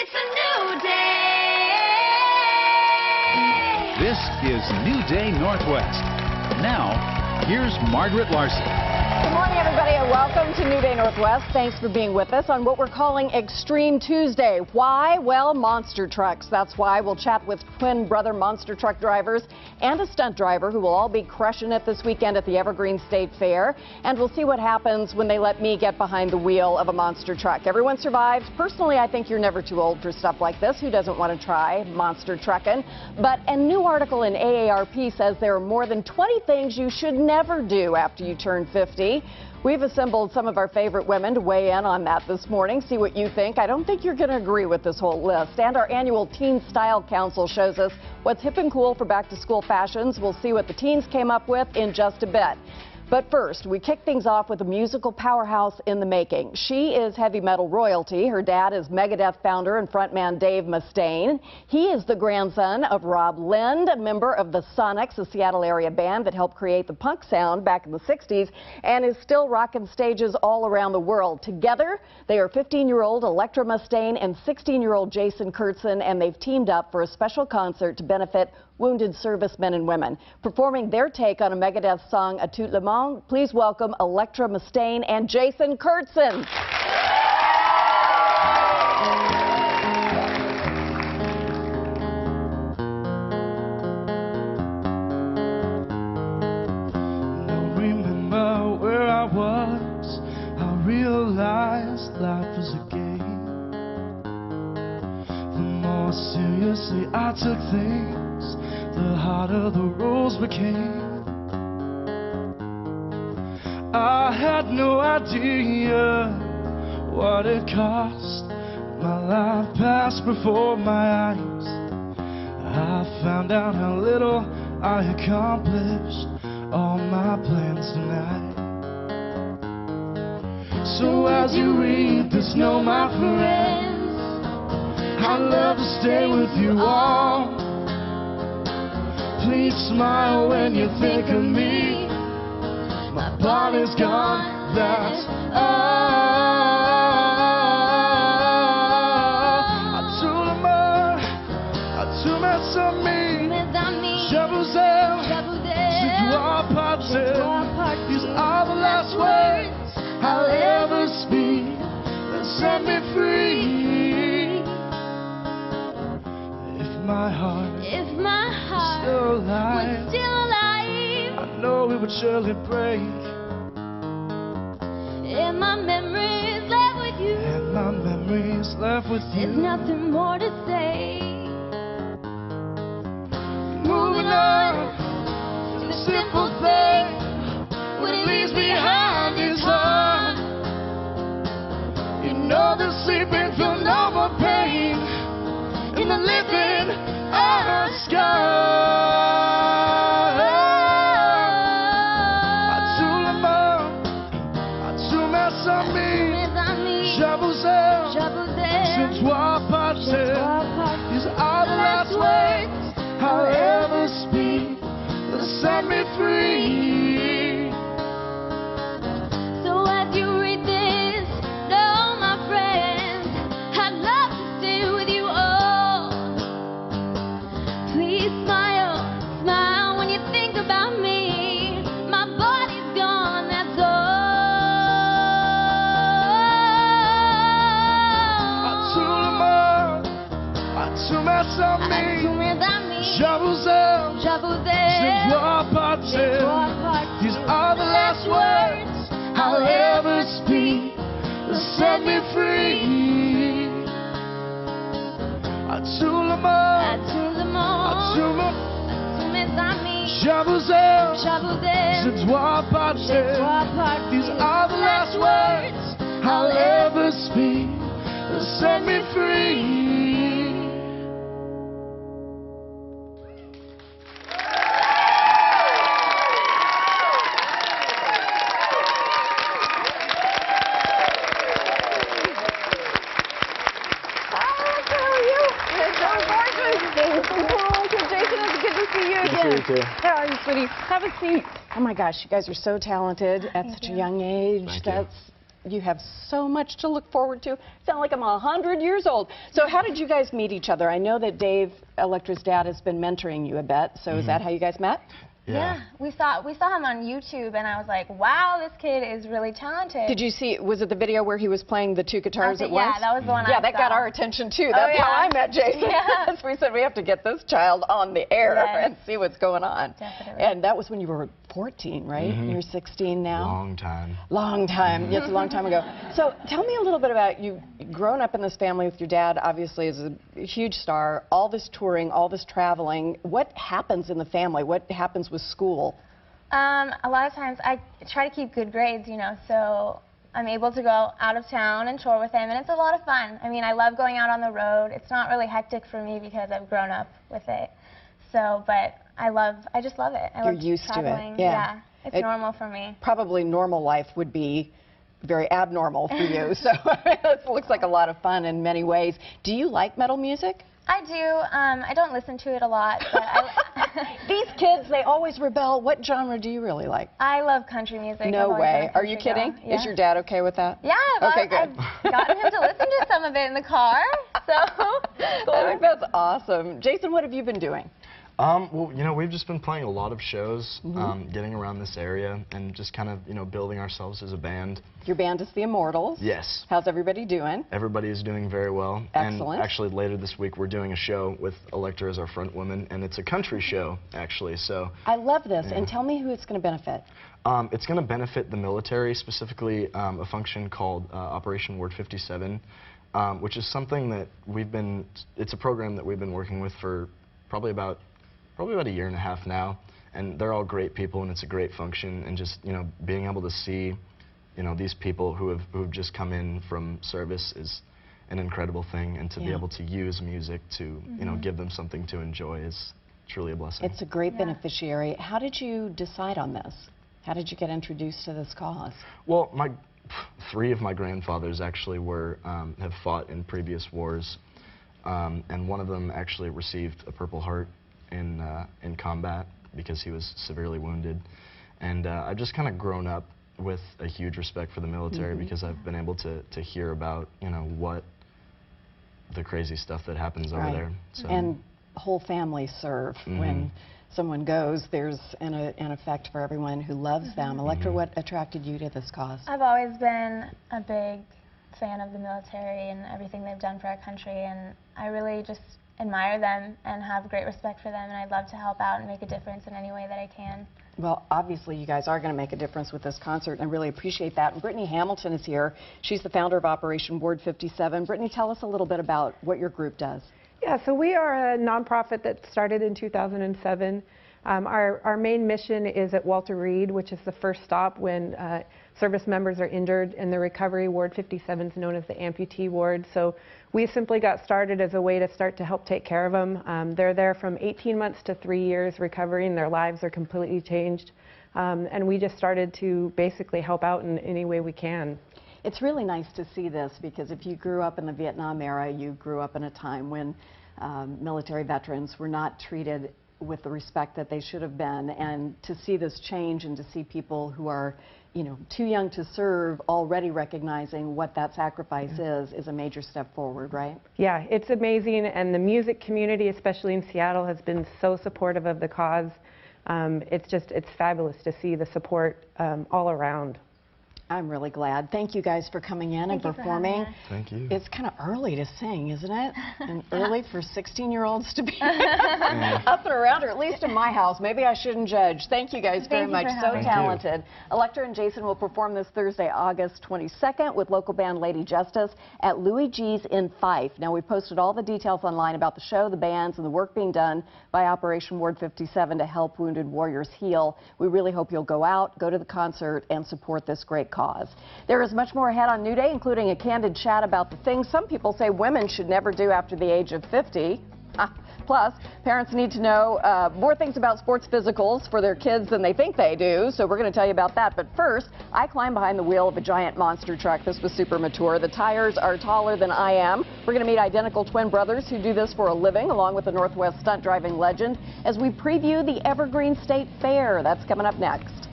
It's a new day. This is New Day Northwest. Now, here's Margaret Larson. Good morning, everybody, and welcome to New Day Northwest. Thanks for being with us on what we're calling Extreme Tuesday. Why? Well, monster trucks. That's why we'll chat with twin brother monster truck drivers and a stunt driver who will all be crushing it this weekend at the Evergreen State Fair. And we'll see what happens when they let me get behind the wheel of a monster truck. Everyone survives. Personally, I think you're never too old for stuff like this. Who doesn't want to try monster trucking? But a new article in AARP says there are more than 20 things you should never do after you turn 50. We've assembled some of our favorite women to weigh in on that this morning. See what you think. I don't think you're going to agree with this whole list. And our annual Teen Style Council shows us what's hip and cool for back-to-school fashions. We'll see what the teens came up with in just a bit. But first, we kick things off with a musical powerhouse in the making. She is heavy metal royalty. Her dad is Megadeth founder and frontman Dave Mustaine. He is the grandson of Rob Lind, a member of the Sonics, a Seattle area band that helped create the punk sound back in the 60s and is still rocking stages all around the world. Together, they are 15-year-old Electra Mustaine and 16-year-old Jason Kurtzen, and they've teamed up for a special concert to benefit wounded servicemen and women. Performing their take on a Megadeth song, A Tout Le Monde, please welcome Electra Mustaine and Jason Kurtzen. Don't remember where I was. I realized life was a game. The more seriously I took things, the harder the rules became. I had no idea what it cost. My life passed before my eyes. I found out how little I accomplished all my plans tonight. So as you read this, know my friends, I'd love to stay with you all. Please smile when you think of me. My body's gone, that's all. Tout le monde, tout mes amis, je vous aime, c'est toi partir. These are the last words I'll ever speak that set me free. If my heart still alive, was still alive, I know it would surely break. and my memories left with you. And my memories left with you. There's nothing more to say. Moving on, the simple thing. What it leaves behind is hard. You know the sleeping feel no more pain. In the living are scars. Je vous aime, c'est toi partir. These are the last words I'll ever speak that set me free. So as you read this, know my friends, I'd love to stay with you all. Please smile, smile when you think about me. My body's gone, that's all. Tous mes amis, je vous aime, c'est toi partir. These are the last words I'll ever speak that set me free. À tout le monde, je vous aime, c'est toi partir. These are the last words I'll ever speak that set me free. How are you, sweetie? Have a seat. Oh my gosh, you guys are so talented at such a young age. Thank you. you have so much to look forward to. I sound like I'm 100 years old. So how did you guys meet each other? I know that Dave, Electra's dad, has been mentoring you a bit. So is that how you guys met? Yeah, we saw him on YouTube, and I was like, wow, this kid is really talented. Did you see, was it the video where he was playing the 2 guitars at once? Yeah, that was the one I Yeah, that saw. got our attention too. That's how I met Jason. Yeah. So we said we have to get this child on the air and see what's going on. Definitely. And that was when you were 14, right? You're 16 now? Long time. Long time. Yes, a long time ago. So tell me a little bit about you grown up in this family with your dad, obviously, is a huge star, all this touring, all this traveling. What happens in the family? What happens with school? A lot of times I try to keep good grades, you know, so I'm able to go out of town and tour with him, and it's a lot of fun. I mean, I love going out on the road. It's not really hectic for me because I've grown up with it. So, but I just love it. You're used traveling. to it. Yeah. It's normal for me. Probably normal life would be very abnormal for you. So it looks like a lot of fun in many ways. Do you like metal music? I do. I don't listen to it a lot, but These kids, they always rebel. What genre do you really like? I love country music. No way. Are you country kidding? girl. Yeah. Is your dad okay with that? Yeah, Okay, good. I've gotten him to listen to some of it in the car, so. I think that's awesome. Jason, what have you been doing? Well, you know, we've just been playing a lot of shows, getting around this area, and just kind of, you know, building ourselves as a band. Your band is the Immortals. Yes. How's everybody doing? Everybody is doing very well. Excellent. And actually, later this week, we're doing a show with Electra as our front woman, and it's a country show, actually. So. I love this. And tell me who it's going to benefit. It's going to benefit the military, specifically a function called Operation Ward 57, which is something that it's a program that we've been working with for probably about a year and a half now, and they're all great people, and it's a great function, and just, you know, being able to see, you know, these people who have just come in from service is an incredible thing, and to be able to use music to, you know, give them something to enjoy is truly a blessing. It's a great beneficiary. How did you decide on this? How did you get introduced to this cause? Well, 3 of my grandfathers actually have fought in previous wars, and one of them actually received a Purple Heart in combat because he was severely wounded. And I've just kind of grown up with a huge respect for the military because I've been able to hear about, you know, what the crazy stuff that happens over there. So. And whole families serve. When someone goes, there's an effect for everyone who loves them. Electra, what attracted you to this cause? I've always been a big fan of the military and everything they've done for our country, and I really just admire them and have great respect for them, and I'd love to help out and make a difference in any way that I can. Well, obviously you guys are going to make a difference with this concert, and I really appreciate that. And Brittany Hamilton is here. She's the founder of Operation Ward 57. Brittany, tell us a little bit about what your group does. Yeah, so we are a nonprofit that started in 2007. Our main mission is at Walter Reed, which is the first stop when service members are injured. In the recovery, Ward 57 is known as the amputee ward. So we simply got started as a way to start to help take care of them. They're there from 18 months to 3 years recovering. Their lives are completely changed. And we just started to basically help out in any way we can. It's really nice to see this because if you grew up in the Vietnam era, you grew up in a time when military veterans were not treated with the respect that they should have been, and to see this change and to see people who are, you know, too young to serve already recognizing what that sacrifice is a major step forward, right? Yeah, it's amazing, and the music community, especially in Seattle, has been so supportive of the cause. It's fabulous to see the support all around. I'm really glad. Thank you guys for coming in and performing. Thank you. It's kind of early to sing, isn't it? And early for 16-year-olds to be up and around, or at least in my house. Maybe I shouldn't judge. Thank you guys very much. So talented. Electra and Jason will perform this Thursday, August 22nd with local band Lady Justice at Louis G's in Fife. Now, we posted all the details online about the show, the bands, and the work being done by Operation Ward 57 to help wounded warriors heal. We really hope you'll go out, go to the concert, and support this great cause. There is much more ahead on New Day, including a candid chat about the things some people say women should never do after the age of 50. Plus, parents need to know more things about sports physicals for their kids than they think they do, so we're going to tell you about that. But first, I climbed behind the wheel of a giant monster truck. This was super mature. The tires are taller than I am. We're going to meet identical twin brothers who do this for a living, along with the Northwest stunt driving legend, as we preview the Evergreen State Fair. That's coming up next.